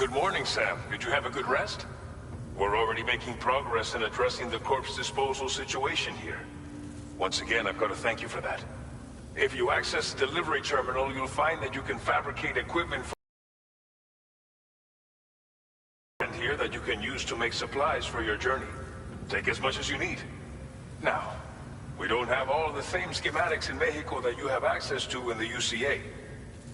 Good morning, Sam. Did you have a good rest? We're already making progress in addressing the corpse disposal situation here. Once again, I've got to thank you for that. If you access the delivery terminal, you'll find that you can fabricate equipment here that you can use to make supplies for your journey. Take as much as you need. Now, we don't have all the same schematics in Mexico that you have access to in the UCA.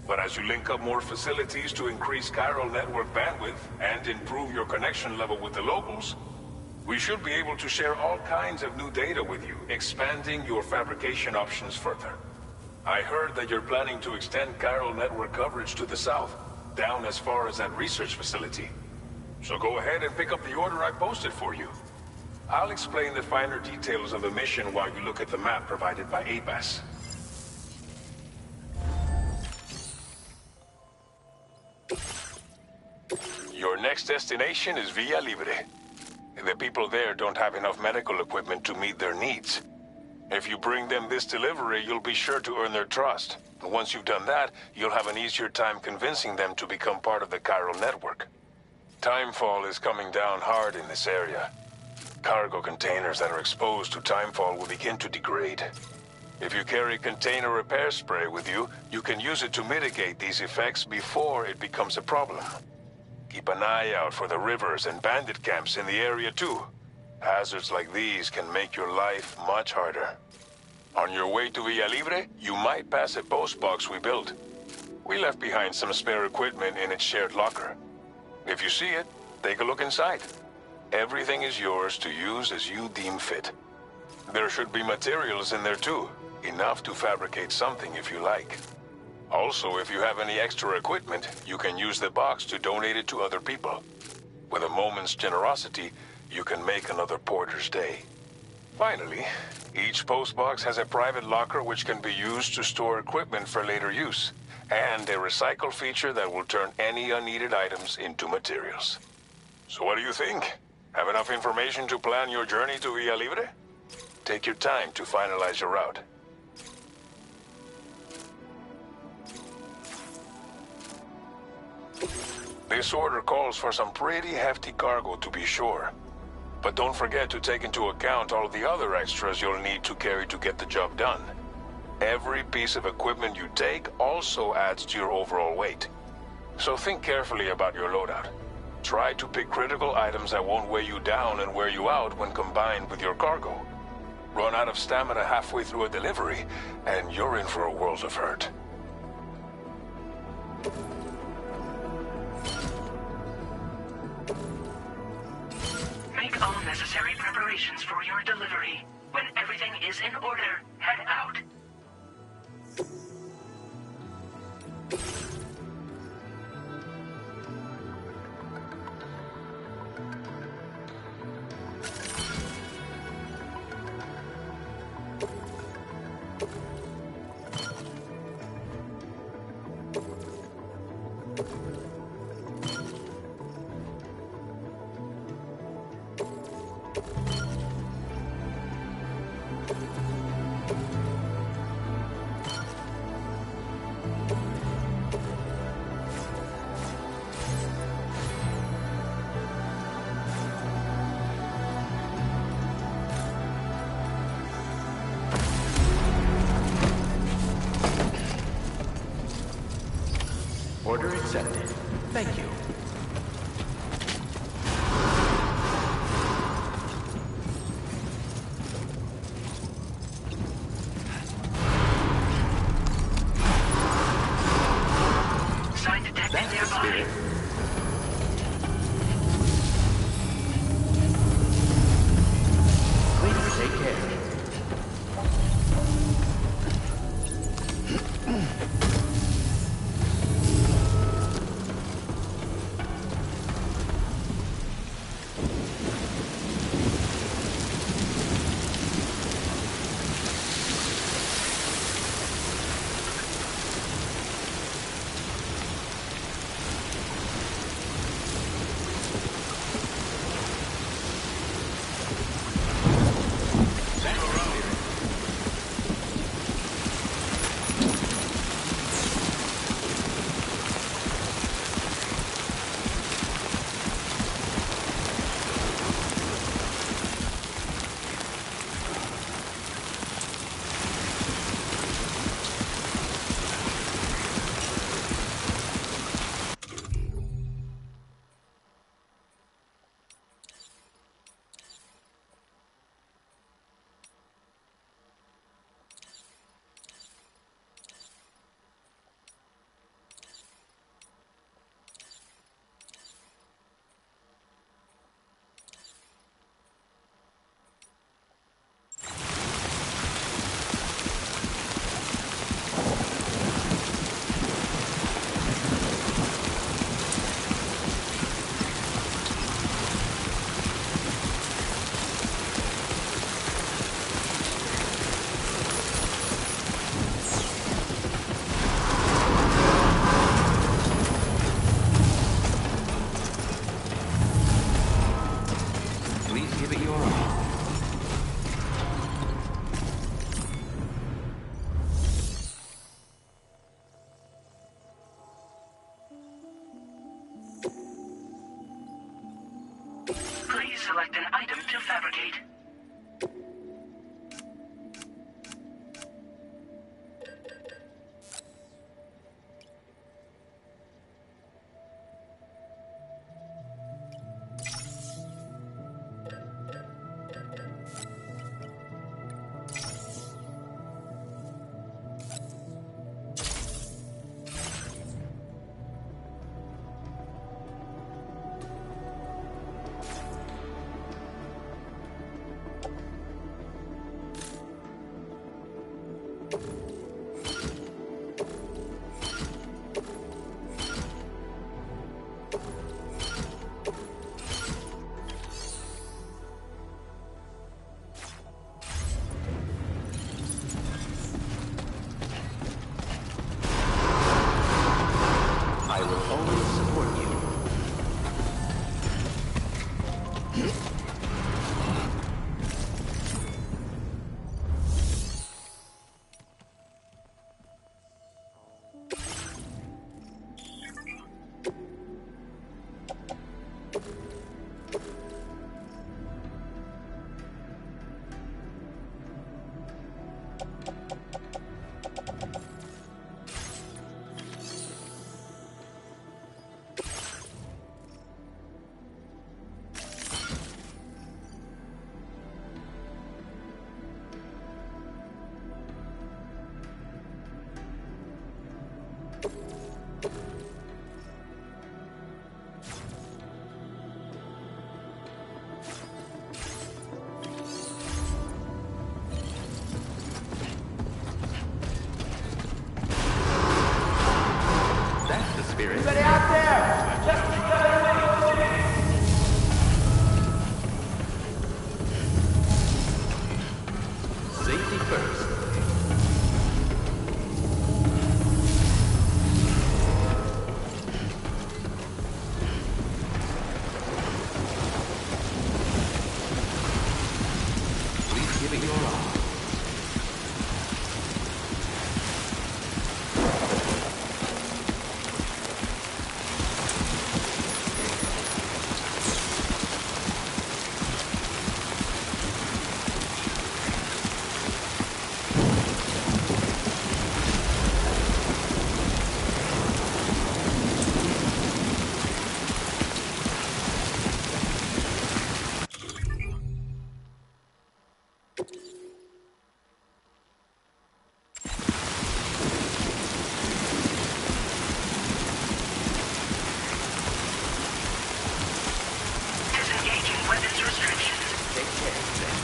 But as you link up more facilities to increase chiral network bandwidth and improve your connection level with the locals, we should be able to share all kinds of new data with you, expanding your fabrication options further. I heard that you're planning to extend chiral network coverage to the south, down as far as that research facility. So go ahead and pick up the order I posted for you. I'll explain the finer details of the mission while you look at the map provided by ABAS. Your next destination is Villa Libre. The people there don't have enough medical equipment to meet their needs. If you bring them this delivery, you'll be sure to earn their trust. And once you've done that, you'll have an easier time convincing them to become part of the chiral network. Timefall is coming down hard in this area. Cargo containers that are exposed to timefall will begin to degrade. If you carry container repair spray with you, you can use it to mitigate these effects before it becomes a problem. Keep an eye out for the rivers and bandit camps in the area too. Hazards like these can make your life much harder. On your way to Villa Libre, you might pass a post box we built. We left behind some spare equipment in its shared locker. If you see it, take a look inside. Everything is yours to use as you deem fit. There should be materials in there too, enough to fabricate something if you like. Also, if you have any extra equipment, you can use the box to donate it to other people. With a moment's generosity, you can make another porter's day. Finally, each postbox has a private locker which can be used to store equipment for later use, and a recycle feature that will turn any unneeded items into materials. So what do you think? Have enough information to plan your journey to Villa Libre? Take your time to finalize your route. This order calls for some pretty hefty cargo to be sure. But don't forget to take into account all the other extras you'll need to carry to get the job done. Every piece of equipment you take also adds to your overall weight. So think carefully about your loadout. Try to pick critical items that won't weigh you down and wear you out when combined with your cargo. Run out of stamina halfway through a delivery, and you're in for a world of hurt. Make all necessary preparations for your delivery. When everything is in order, head out. Order accepted. Thank you. Sign detected nearby. Please take care. collect an item to fabricate. I will always support you. That's the spirit. Anybody out there? Just Safety first. Please give it your all. Disengaging weapons restrictions. Take care, Sam.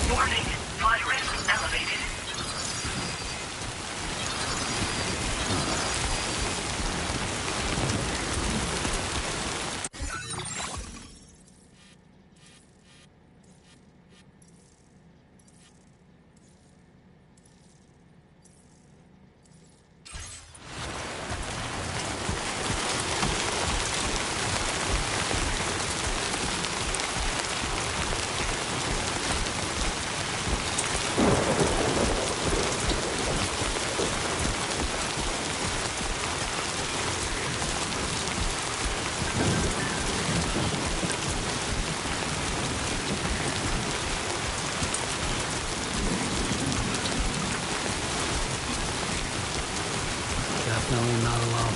Warning, flight risk elevated. Definitely not alone.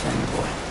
Send boy.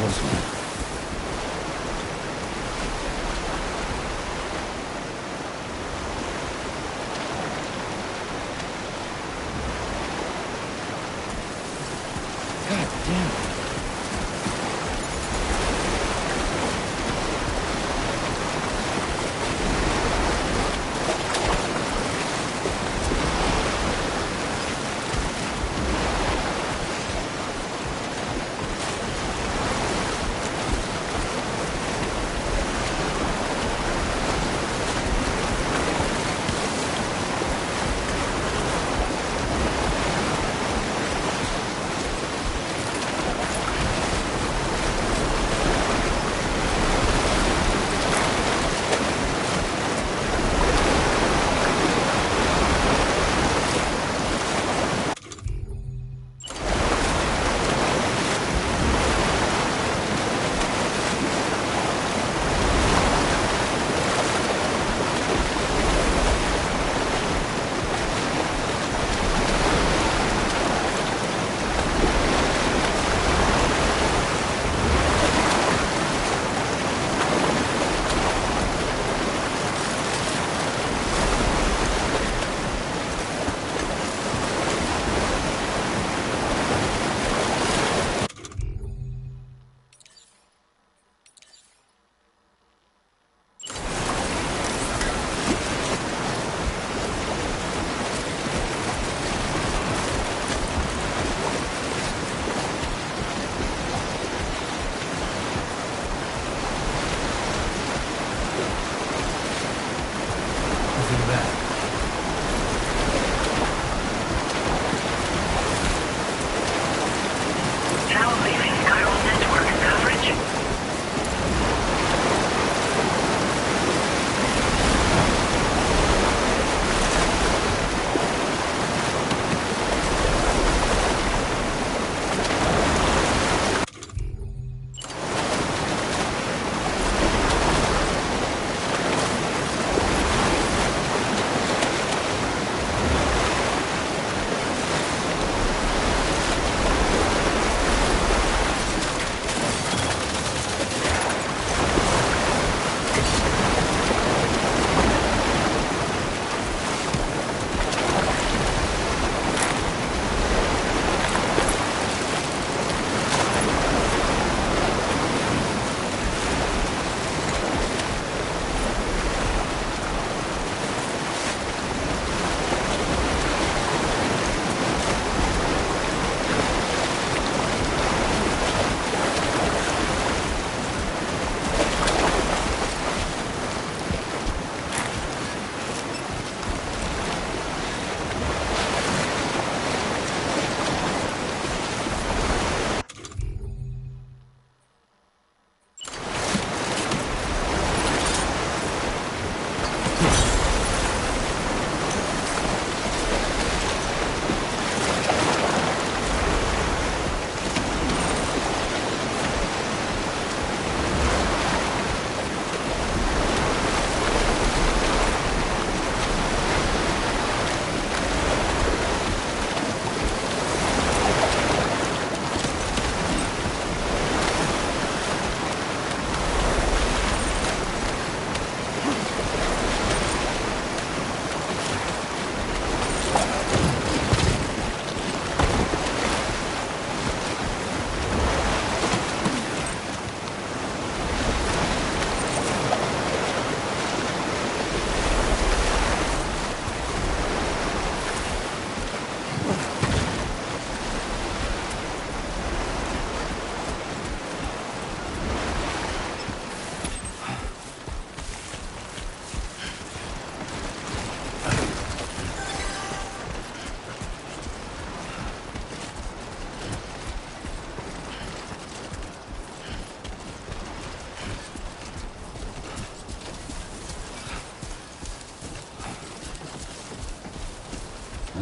close one. God damn it.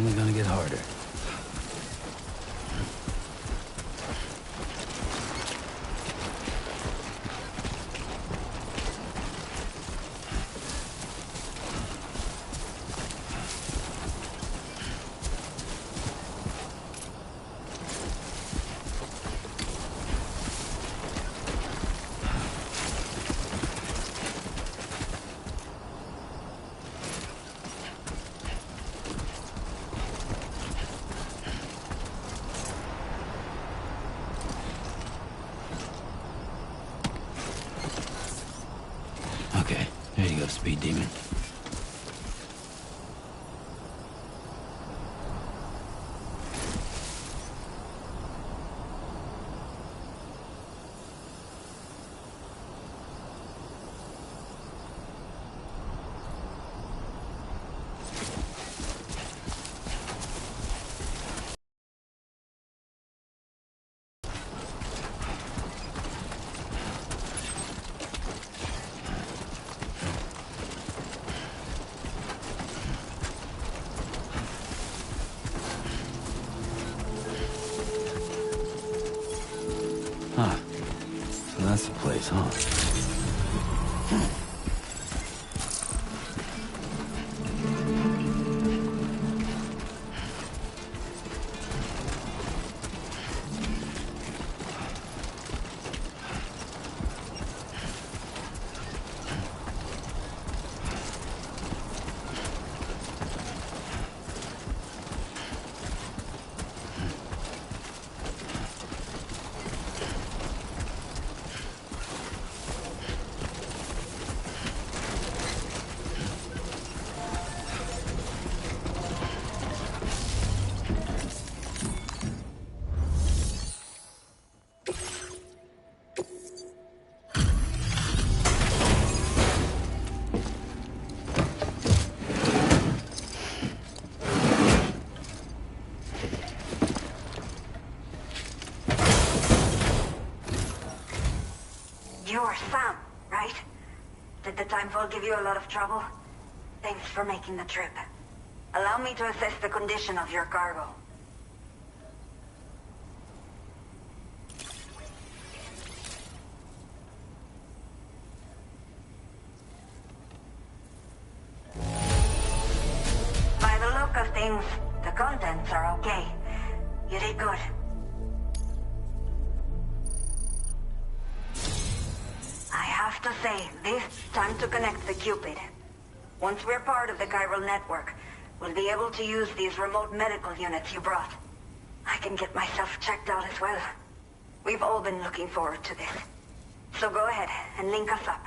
Only gonna get harder. speed demon. Huh. So that's the place, huh? You're Sam, right? Did the timefall give you a lot of trouble? Thanks for making the trip. Allow me to assess the condition of your cargo. By the look of things, the contents are okay. You did good. I have to say, this time to connect the Cupid. Once we're part of the chiral network, we'll be able to use these remote medical units you brought. I can get myself checked out as well. We've all been looking forward to this. So go ahead and link us up.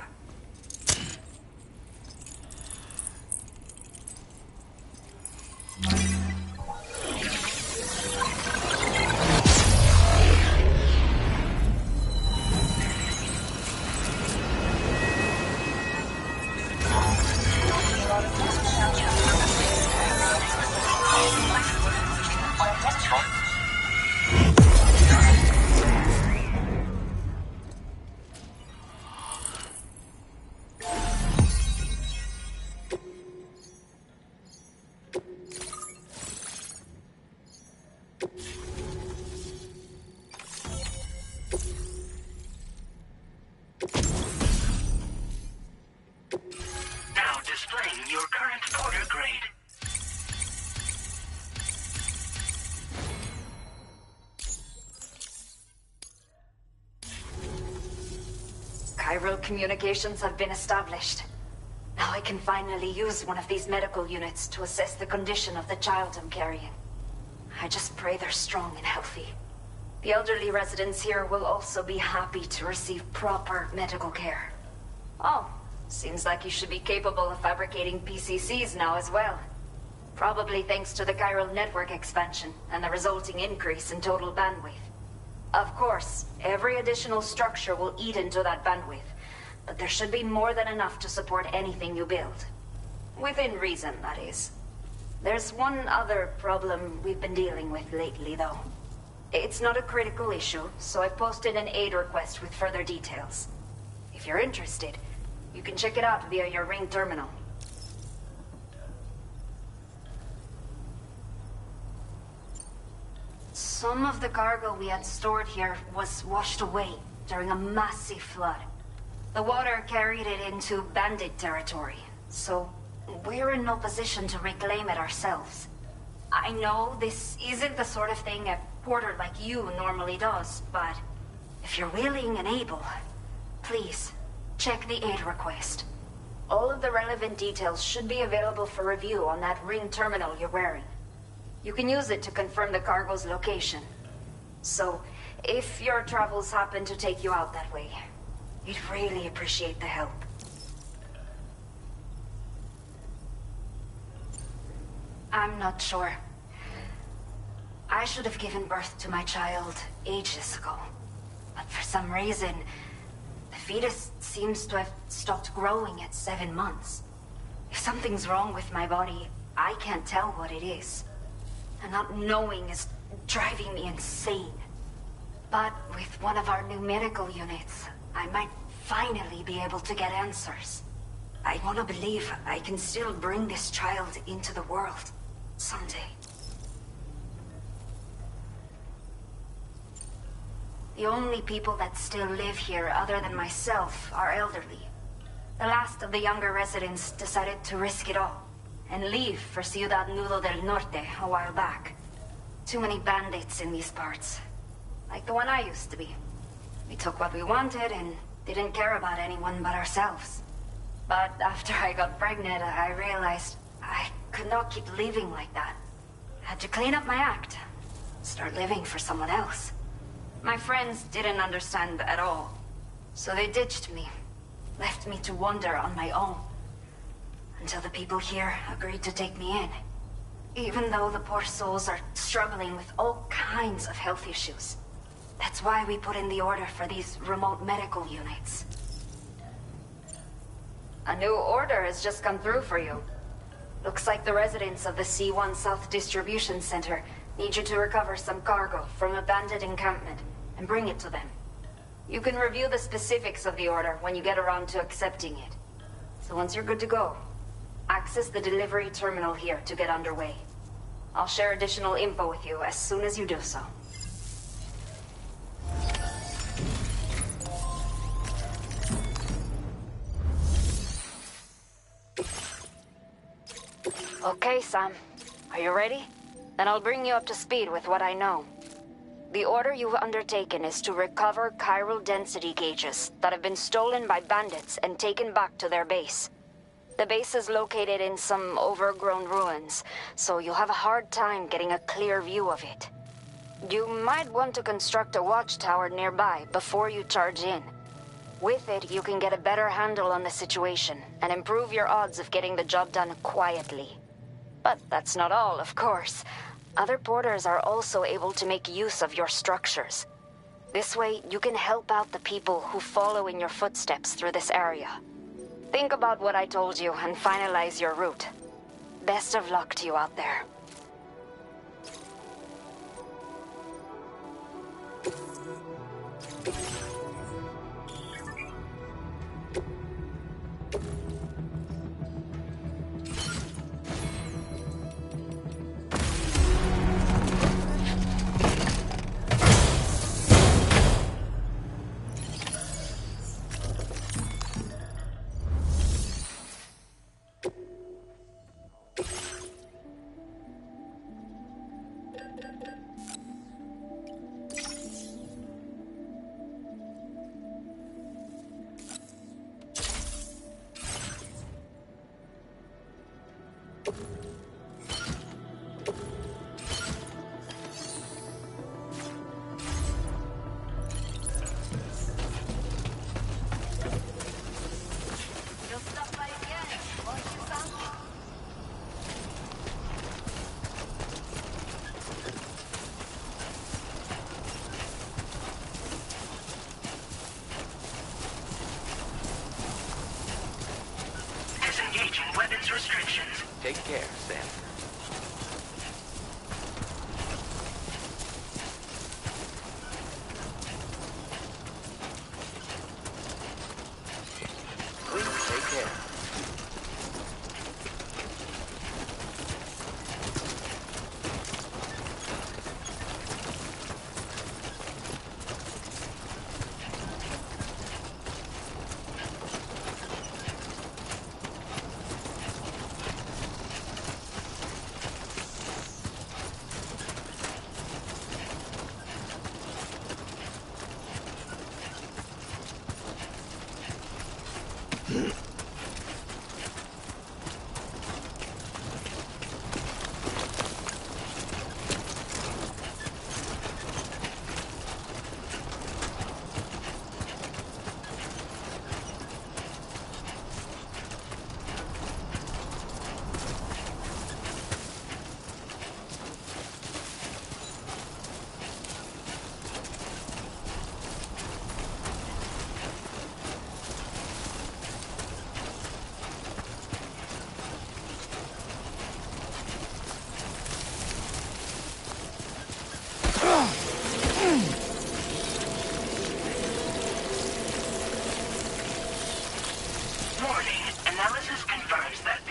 Now displaying your current order grade. Chiral communications have been established. Now I can finally use one of these medical units to assess the condition of the child I'm carrying. I just pray they're strong and healthy. The elderly residents here will also be happy to receive proper medical care. Oh, seems like you should be capable of fabricating PCCs now as well. Probably thanks to the chiral network expansion and the resulting increase in total bandwidth. Of course, every additional structure will eat into that bandwidth, but there should be more than enough to support anything you build. Within reason, that is. There's one other problem we've been dealing with lately, though. It's not a critical issue, so I've posted an aid request with further details. If you're interested, you can check it out via your ring terminal. Some of the cargo we had stored here was washed away during a massive flood. The water carried it into bandit territory, so we're in no position to reclaim it ourselves. I know this isn't the sort of thing a porter like you normally does, but if you're willing and able, please, check the aid request. All of the relevant details should be available for review on that ring terminal you're wearing. You can use it to confirm the cargo's location. So, if your travels happen to take you out that way, we'd really appreciate the help. I'm not sure. I should have given birth to my child ages ago. But for some reason, the fetus seems to have stopped growing at 7 months. If something's wrong with my body, I can't tell what it is. And not knowing is driving me insane. But with one of our new medical units, I might finally be able to get answers. I want to believe I can still bring this child into the world someday. The only people that still live here other than myself are elderly. The last of the younger residents decided to risk it all and leave for Ciudad Nudo del Norte a while back. Too many bandits in these parts. Like the one I used to be. We took what we wanted and didn't care about anyone but ourselves. But after I got pregnant, I realized I could not keep living like that. I had to clean up my act. Start living for someone else. My friends didn't understand at all. So they ditched me. Left me to wander on my own. Until the people here agreed to take me in. Even though the poor souls are struggling with all kinds of health issues. That's why we put in the order for these remote medical units. A new order has just come through for you. Looks like the residents of the C1 South Distribution Center need you to recover some cargo from an abandoned encampment and bring it to them. You can review the specifics of the order when you get around to accepting it. So once you're good to go, access the delivery terminal here to get underway. I'll share additional info with you as soon as you do so. Okay, Sam. Are you ready? Then I'll bring you up to speed with what I know. The order you've undertaken is to recover chiral density gauges that have been stolen by bandits and taken back to their base. The base is located in some overgrown ruins, so you'll have a hard time getting a clear view of it. You might want to construct a watchtower nearby before you charge in. With it, you can get a better handle on the situation and improve your odds of getting the job done quietly. But that's not all, of course. Other porters are also able to make use of your structures. This way, you can help out the people who follow in your footsteps through this area. Think about what I told you and finalize your route. Best of luck to you out there. Disengaging weapons restrictions. Take care, Sam. Please take care.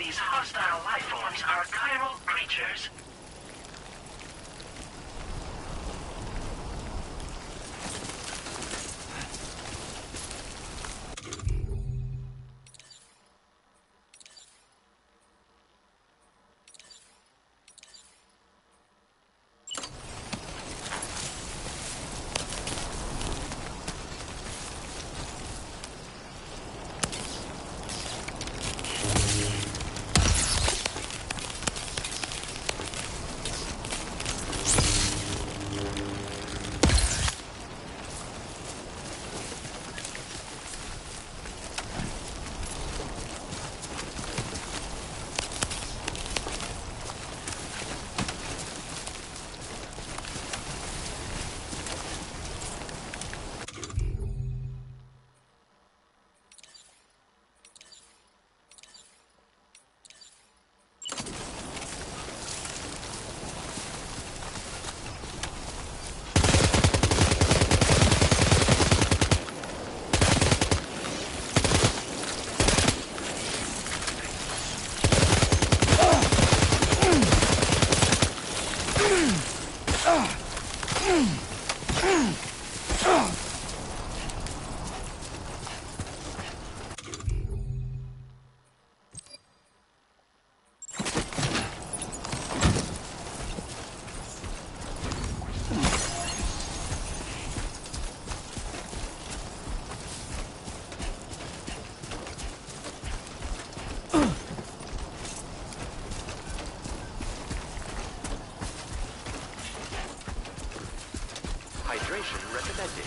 these hostile life forms are chiral creatures. Hydration recommended.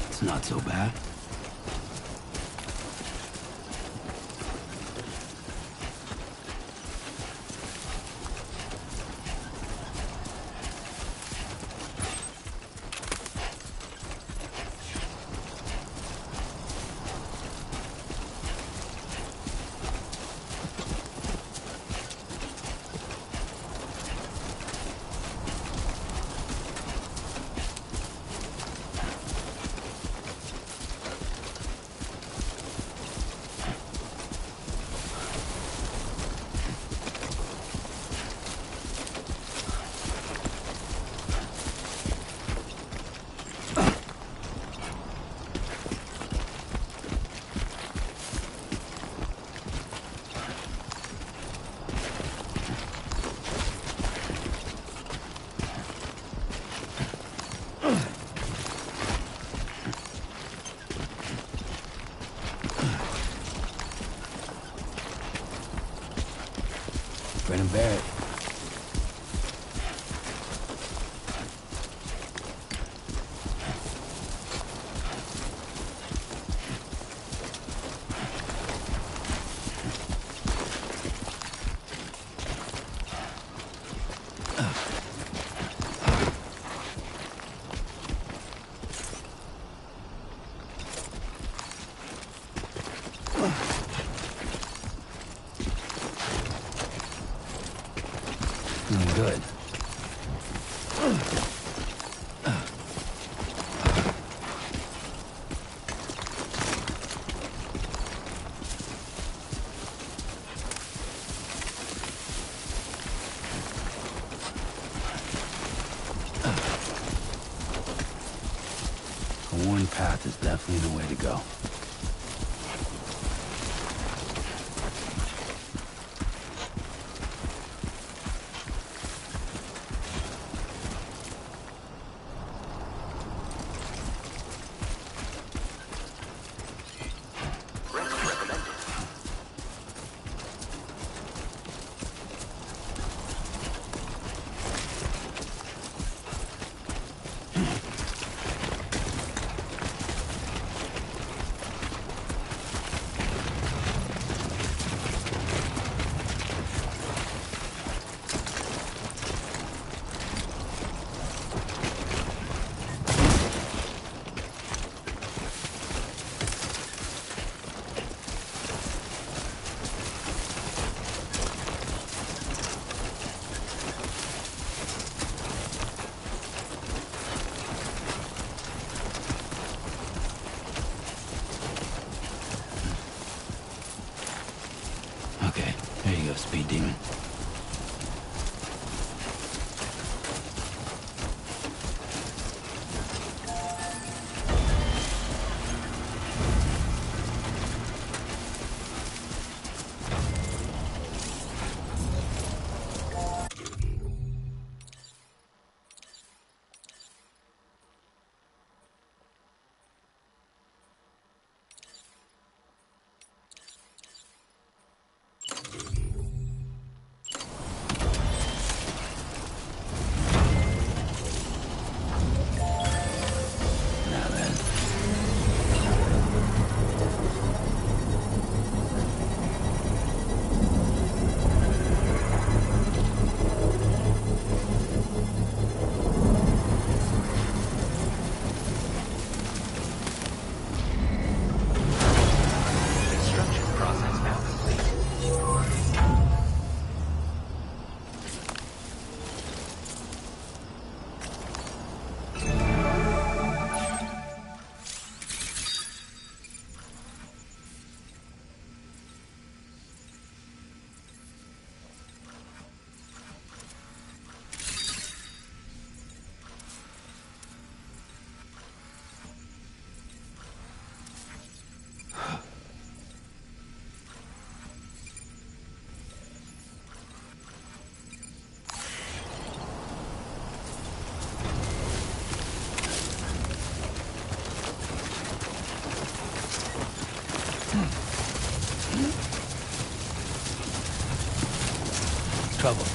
It's not so bad. Grin and bear it. Feeling good. A worn path is definitely the way to go.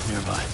nearby.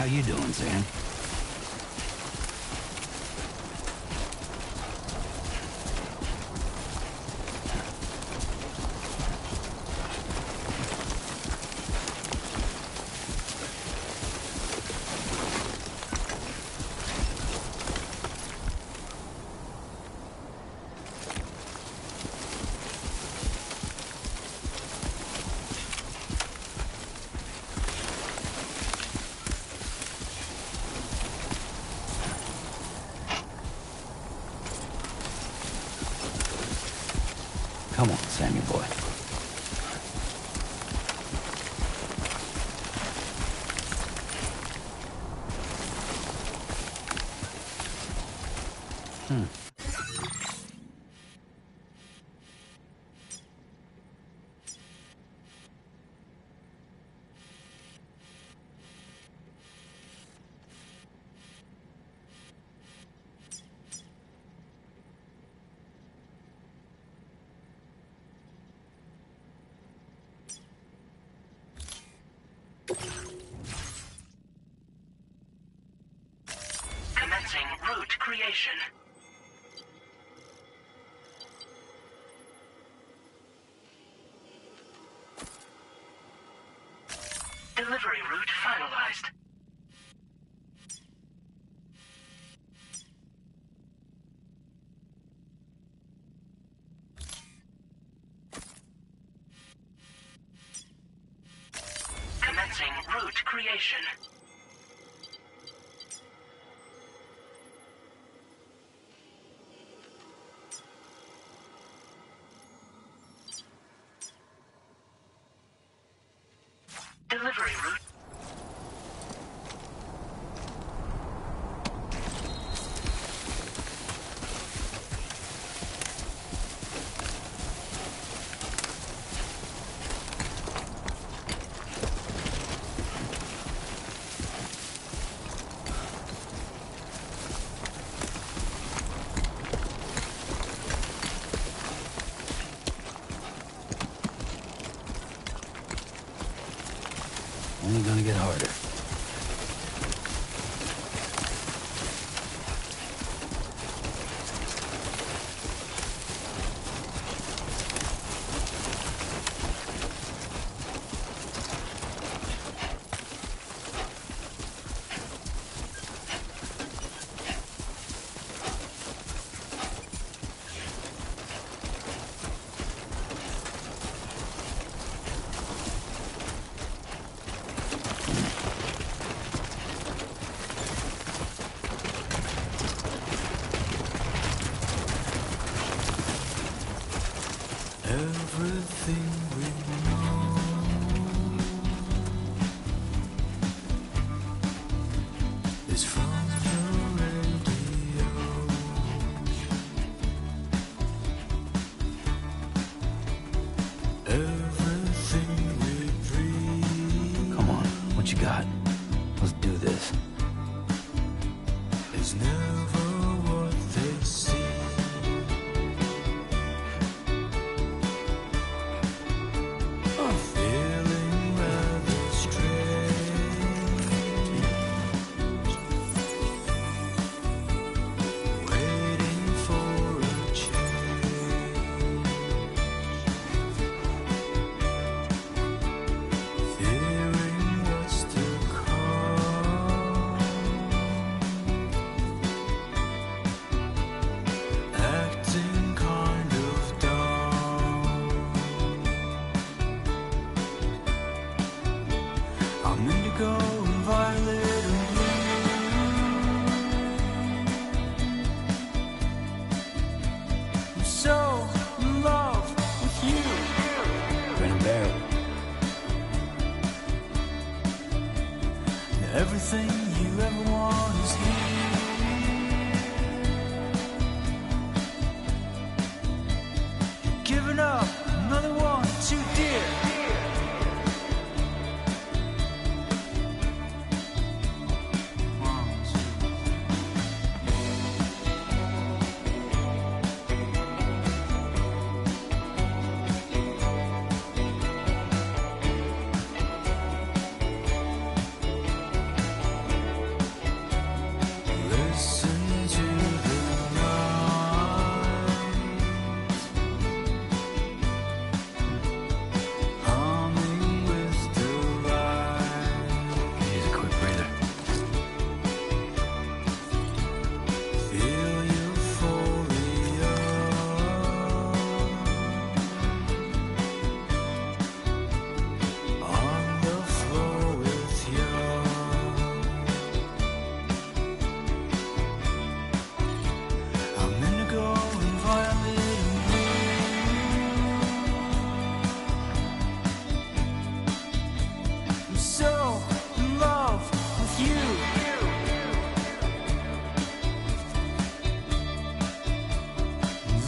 How you doing, Sam? Come on, Sammy boy. Commencing route creation. Delivery route finalized. Commencing route creation. Delivery route. Only gonna get harder. Everything we know is from the radio. Everything we dream. Come on, what you got? Let's do this. Is never what they see. Feeling rather strange, waiting for a change, fearing what's to come, acting kind of dumb. I'm indigo and violet and blue. I'm so in love with you. Grin and bear it. Everything you ever want is here. Giving up another one too dear.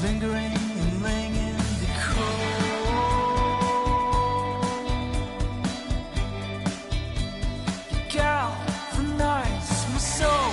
lingering and laying in the cold. Galvanize my soul.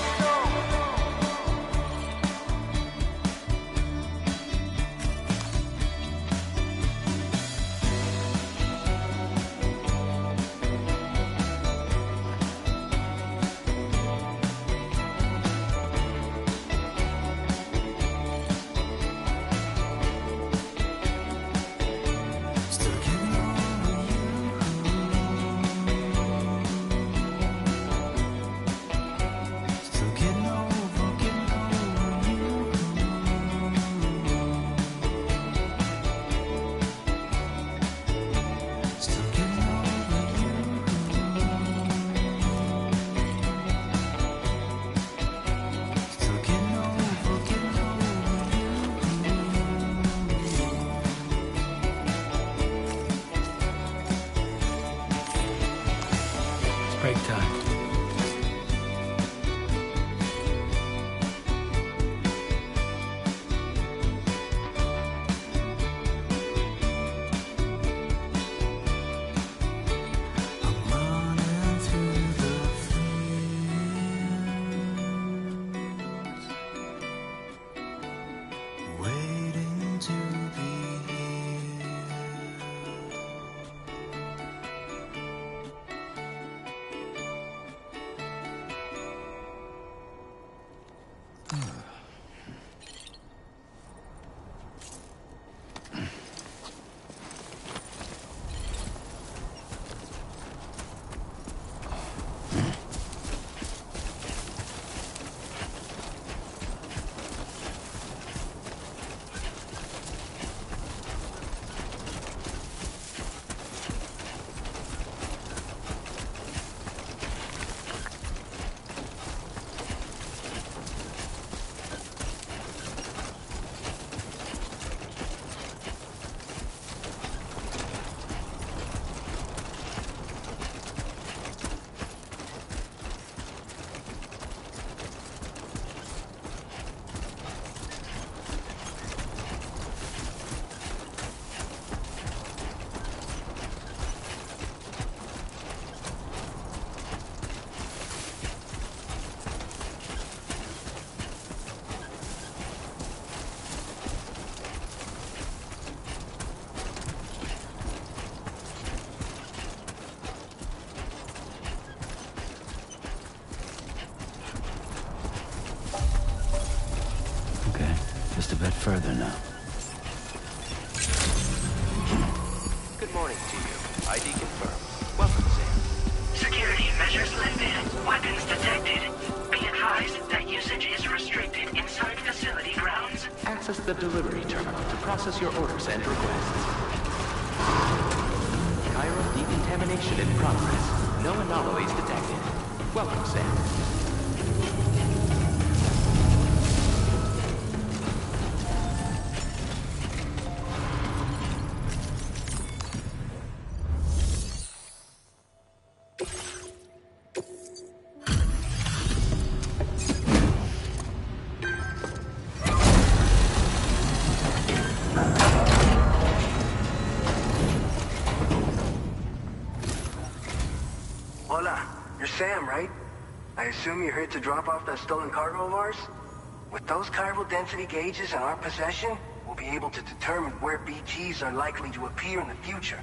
Break time. Running through the fields, waiting to be Okay, just a bit further now. Good morning to you. ID confirmed. Welcome, Sam. Security measures lifted. Weapons detected. Be advised that usage is restricted inside facility grounds. Access the delivery terminal to process your orders and requests. Cairo decontamination in progress. No anomalies detected. Welcome, Sam. Hola, you're Sam, right? I assume you're here to drop off that stolen cargo of ours? With those chiral density gauges in our possession, we'll be able to determine where BTs are likely to appear in the future.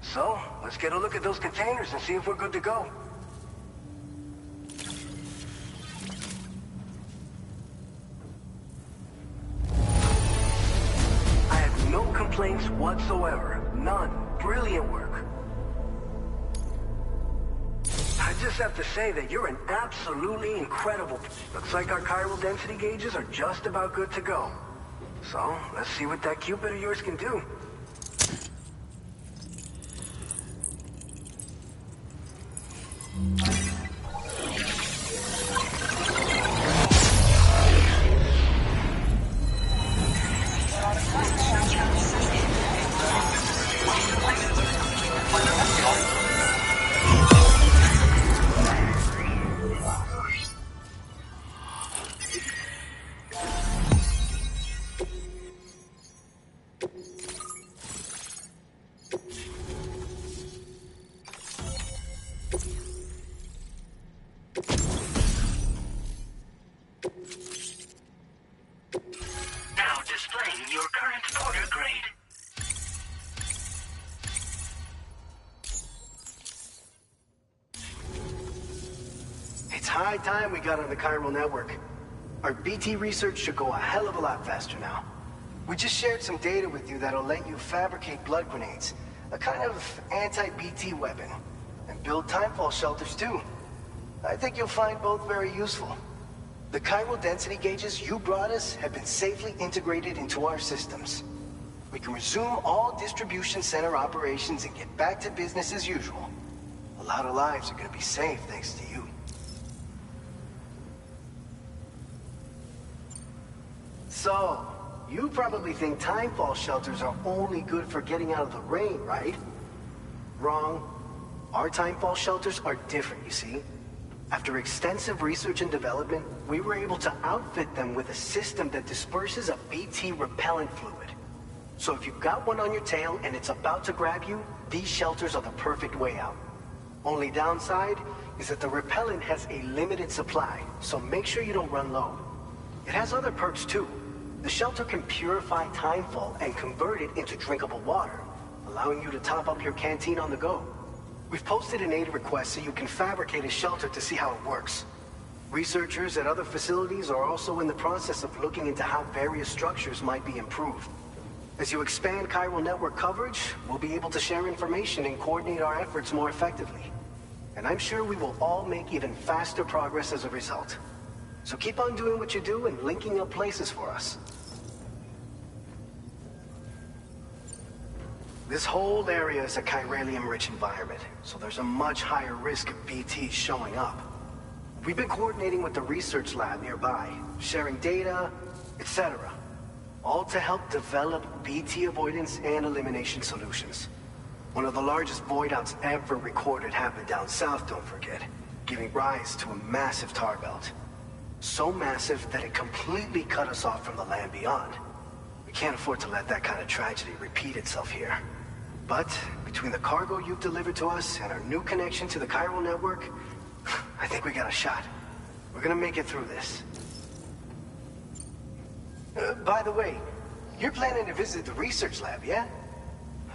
So, let's get a look at those containers and see if we're good to go. I have no complaints whatsoever. None. Brilliant work. I just have to say that you're an absolutely incredible... Looks like our chiral density gauges are just about good to go. So, let's see what that Cupid of yours can do. displaying your current order grade. It's high time we got on the chiral network. Our BT research should go a hell of a lot faster now. We just shared some data with you that'll let you fabricate blood grenades, a kind of anti-BT weapon, and build timefall shelters too. I think you'll find both very useful. The chiral density gauges you brought us have been safely integrated into our systems. We can resume all distribution center operations and get back to business as usual. A lot of lives are gonna be saved thanks to you. So, you probably think timefall shelters are only good for getting out of the rain, right? Wrong. Our timefall shelters are different, you see. After extensive research and development, we were able to outfit them with a system that disperses a BT repellent fluid. So if you've got one on your tail and it's about to grab you, these shelters are the perfect way out. Only downside is that the repellent has a limited supply, so make sure you don't run low. It has other perks too. The shelter can purify timefall and convert it into drinkable water, allowing you to top up your canteen on the go. We've posted an aid request so you can fabricate a shelter to see how it works. Researchers at other facilities are also in the process of looking into how various structures might be improved. As you expand chiral network coverage, we'll be able to share information and coordinate our efforts more effectively. And I'm sure we will all make even faster progress as a result. So keep on doing what you do and linking up places for us. This whole area is a chiralium-rich environment, so there's a much higher risk of BTs showing up. We've been coordinating with the research lab nearby, sharing data, etc. All to help develop BT avoidance and elimination solutions. One of the largest void outs ever recorded happened down south, don't forget, giving rise to a massive tar belt. So massive that it completely cut us off from the land beyond. We can't afford to let that kind of tragedy repeat itself here. But between the cargo you've delivered to us and our new connection to the chiral network, I think we got a shot. We're gonna make it through this. By the way, you're planning to visit the research lab, yeah?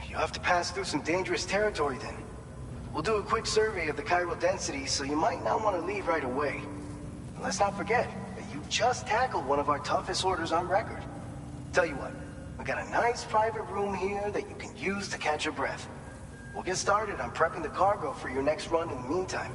You'll have to pass through some dangerous territory then. We'll do a quick survey of the chiral density, so you might not want to leave right away. And let's not forget that you just tackled one of our toughest orders on record. Tell you what, we got a nice private room here that you can use to catch your breath. We'll get started on prepping the cargo for your next run in the meantime.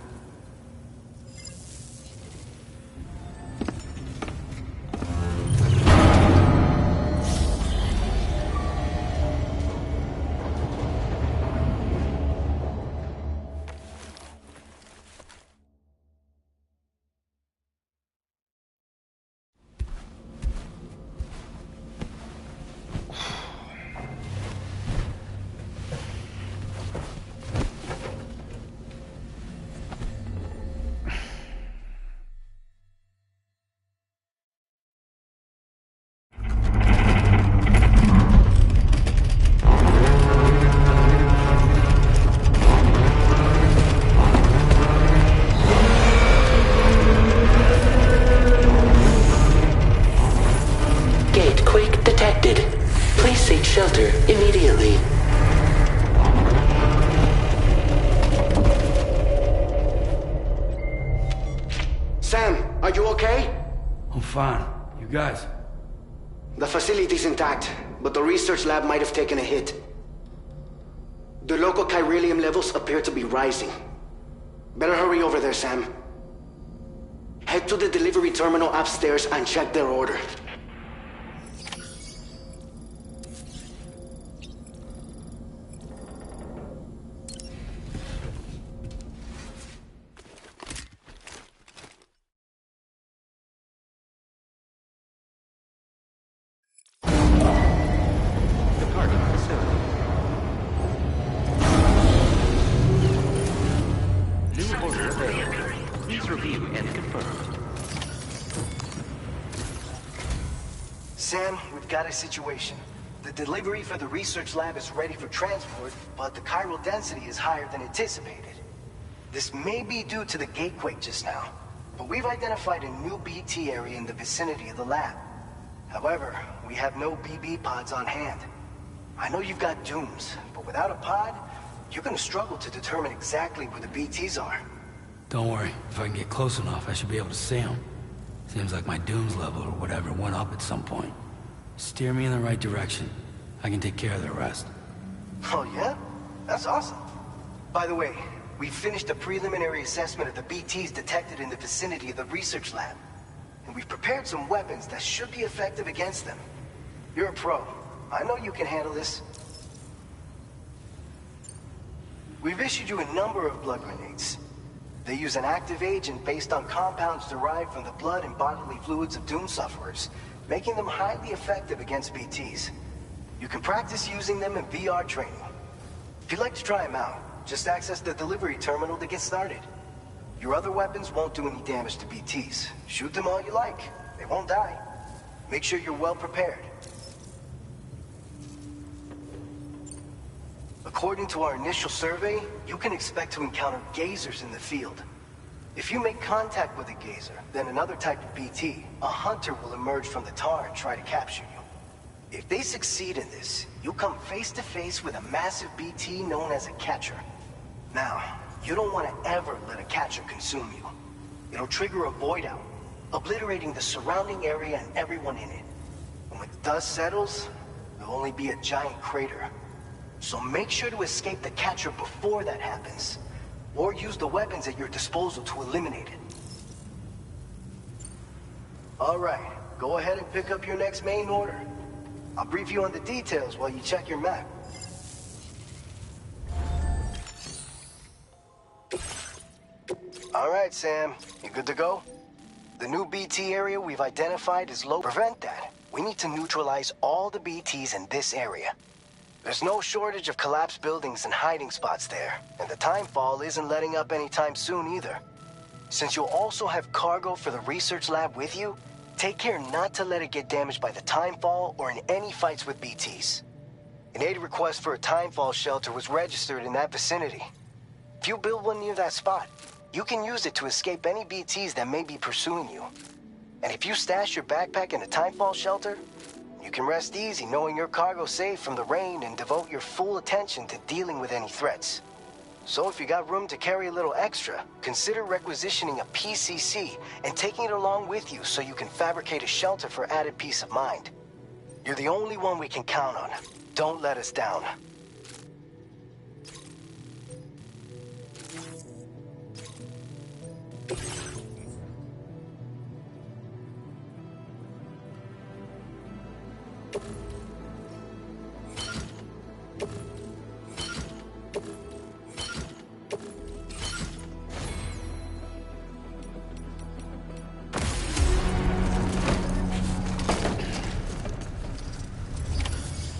Shelter immediately. Sam, are you okay? I'm fine. You guys? The facility's intact, but the research lab might have taken a hit. The local chiralium levels appear to be rising. Better hurry over there, Sam. Head to the delivery terminal upstairs and check their order. Sam, we've got a situation. The delivery for the research lab is ready for transport, but the chiral density is higher than anticipated. This may be due to the gatequake just now, but we've identified a new BT area in the vicinity of the lab. However, we have no BB pods on hand. I know you've got dooms, but without a pod, you're gonna struggle to determine exactly where the BTs are. Don't worry. If I can get close enough, I should be able to see them. Seems like my dooms level or whatever went up at some point. Steer me in the right direction. I can take care of the rest. Oh yeah? That's awesome. By the way, we finished a preliminary assessment of the BTs detected in the vicinity of the research lab. And we've prepared some weapons that should be effective against them. You're a pro. I know you can handle this. We've issued you a number of blood grenades. They use an active agent based on compounds derived from the blood and bodily fluids of Doom sufferers, making them highly effective against BTs. You can practice using them in VR training. If you'd like to try them out, just access the delivery terminal to get started. Your other weapons won't do any damage to BTs. Shoot them all you like. They won't die. Make sure you're well prepared. According to our initial survey, you can expect to encounter gazers in the field. If you make contact with a gazer, then another type of BT, a hunter, will emerge from the tar and try to capture you. If they succeed in this, you'll come face to face with a massive BT known as a catcher. Now, you don't want to ever let a catcher consume you. It'll trigger a void out, obliterating the surrounding area and everyone in it. And when the dust settles, there'll only be a giant crater. So make sure to escape the catcher before that happens, or use the weapons at your disposal to eliminate it. All right, go ahead and pick up your next main order. I'll brief you on the details while you check your map. All right, Sam, you good to go? The new BT area we've identified is low. Prevent that. We need to neutralize all the BTs in this area. There's no shortage of collapsed buildings and hiding spots there, and the timefall isn't letting up anytime soon either. Since you'll also have cargo for the research lab with you, take care not to let it get damaged by the timefall or in any fights with BTs. An aid request for a timefall shelter was registered in that vicinity. If you build one near that spot, you can use it to escape any BTs that may be pursuing you. And if you stash your backpack in a timefall shelter, you can rest easy knowing your cargo's safe from the rain and devote your full attention to dealing with any threats. So if you got room to carry a little extra, consider requisitioning a PCC and taking it along with you so you can fabricate a shelter for added peace of mind. You're the only one we can count on. Don't let us down.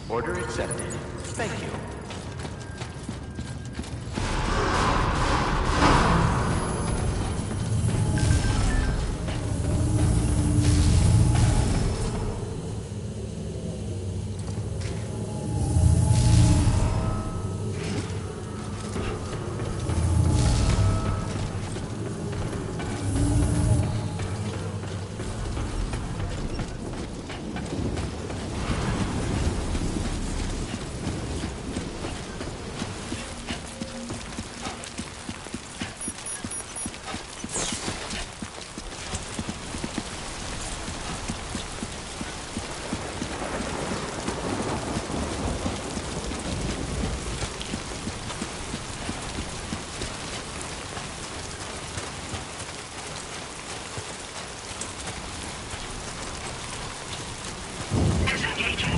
Order accepted. Thank you.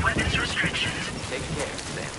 Weapons restrictions. Take care, Sam.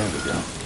There we go.